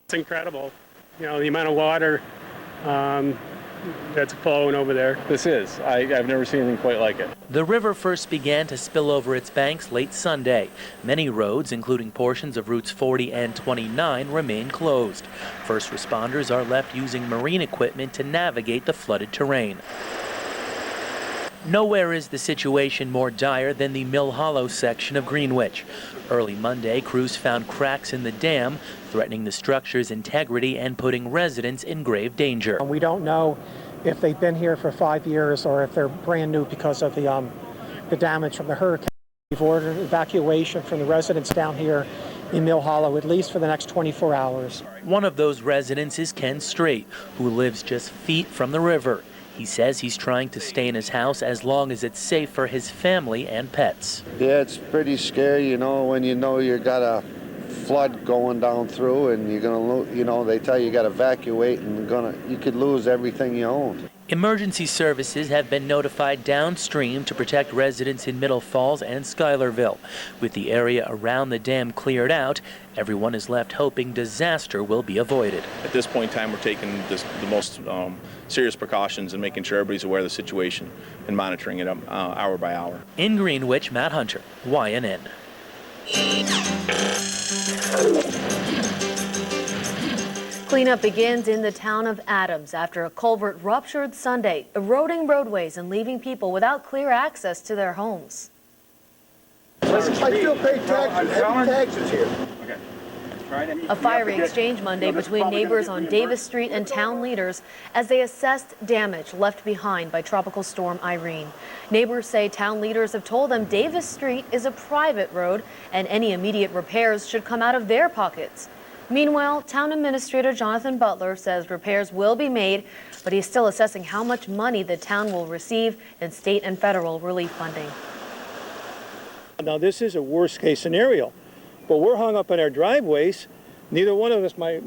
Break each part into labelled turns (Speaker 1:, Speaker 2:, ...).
Speaker 1: It's incredible, you know, the amount of water that's flowing over there.
Speaker 2: I've never seen anything quite like it.
Speaker 3: The river first began to spill over its banks late Sunday. Many roads, including portions of routes 40 and 29, remain closed. First responders are left using marine equipment to navigate the flooded terrain. Nowhere is the situation more dire than the Mill Hollow section of Greenwich. Early Monday, crews found cracks in the dam, threatening the structure's integrity and putting residents in grave danger.
Speaker 4: We don't know if they've been here for 5 years or if they're brand new because of the damage from the hurricane. We've ordered evacuation from the residents down here in Mill Hollow, at least for the next 24 hours.
Speaker 3: One of those residents is Ken Strait, who lives just feet from the river. He says he's trying to stay in his house as long as it's safe for his family and pets.
Speaker 5: Yeah, it's pretty scary, you know, when you know you got a flood going down through and you're gonna, you know, they tell you got to evacuate and you could lose everything you own.
Speaker 3: Emergency services have been notified downstream to protect residents in Middle Falls and Schuylerville. With the area around the dam cleared out, everyone is left hoping disaster will be avoided.
Speaker 2: At this point in time, we're taking the most serious precautions and making sure everybody's aware of the situation and monitoring it hour by hour.
Speaker 3: In Greenwich, Matt Hunter, YNN.
Speaker 6: Cleanup begins in the town of Adams after a culvert ruptured Sunday, eroding roadways and leaving people without clear access to their homes.
Speaker 7: I still pay taxes here.
Speaker 6: A fiery exchange Monday between neighbors on Davis Street and town leaders as they assessed damage left behind by Tropical Storm Irene. Neighbors say town leaders have told them Davis Street is a private road and any immediate repairs should come out of their pockets. Meanwhile, Town Administrator Jonathan Butler says repairs will be made, but he's still assessing how much money the town will receive in state and federal relief funding.
Speaker 8: Now, this is a worst-case scenario, but we're hung up in our driveways. Neither one of us, my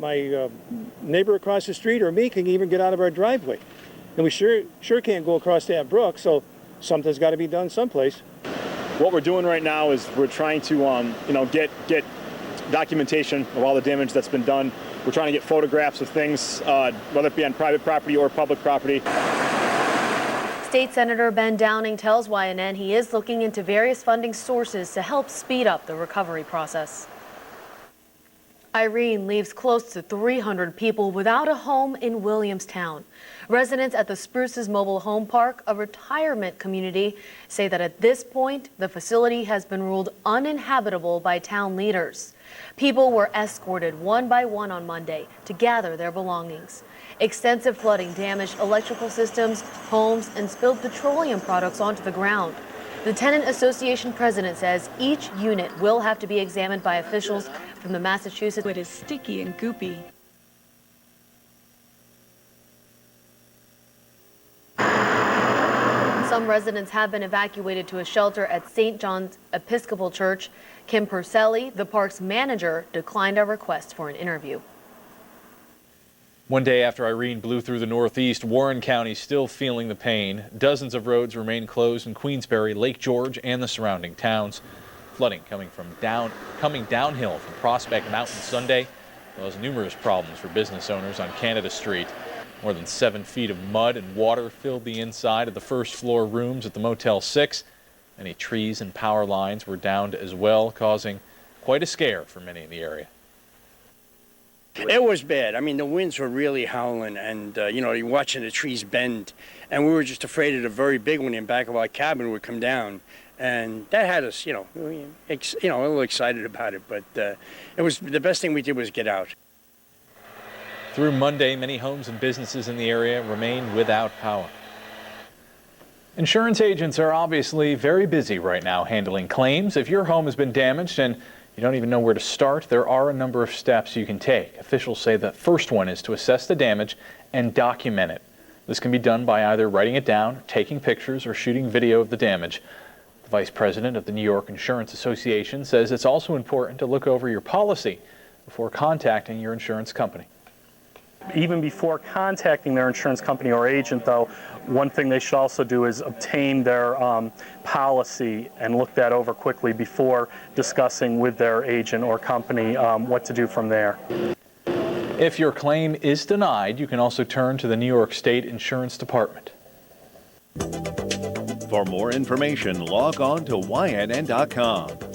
Speaker 8: neighbor across the street or me, can even get out of our driveway. And we sure can't go across that brook, so something's got to be done someplace.
Speaker 2: What we're doing right now is we're trying to get documentation of all the damage that's been done. We're trying to get photographs of things, whether it be on private property or public property.
Speaker 6: State Senator Ben Downing tells YNN he is looking into various funding sources to help speed up the recovery process. Irene leaves close to 300 people without a home in Williamstown. Residents at the Spruces Mobile Home Park, a retirement community, say that at this point, the facility has been ruled uninhabitable by town leaders. People were escorted one by one on Monday to gather their belongings. Extensive flooding damaged electrical systems, homes, and spilled petroleum products onto the ground. The Tenant Association president says each unit will have to be examined by officials from the Massachusetts.
Speaker 9: It is sticky and goopy.
Speaker 6: Some residents have been evacuated to a shelter at St. John's Episcopal Church. Kim Purcelli, the park's manager, declined our request for an interview.
Speaker 10: One day after Irene blew through the Northeast, Warren County still feeling the pain. Dozens of roads remain closed in Queensbury, Lake George, and the surrounding towns. Flooding coming downhill from Prospect Mountain Sunday caused numerous problems for business owners on Canada Street. More than 7 feet of mud and water filled the inside of the first floor rooms at the Motel 6. Many trees and power lines were downed as well, causing quite a scare for many in the area.
Speaker 11: It was bad. I mean, the winds were really howling, and you're watching the trees bend, and we were just afraid that a very big one in back of our cabin would come down, and that had us, a little excited about it. But it was the best thing we did was get out.
Speaker 10: Through Monday, many homes and businesses in the area remain without power. Insurance agents are obviously very busy right now handling claims. If your home has been damaged and you don't even know where to start, there are a number of steps you can take. Officials say the first one is to assess the damage and document it. This can be done by either writing it down, taking pictures, or shooting video of the damage. The vice president of the New York Insurance Association says it's also important to look over your policy before contacting your insurance company.
Speaker 12: Even before contacting their insurance company or agent, though, one thing they should also do is obtain their policy and look that over quickly before discussing with their agent or company what to do from there.
Speaker 10: If your claim is denied, you can also turn to the New York State Insurance Department.
Speaker 9: For more information, log on to YNN.com.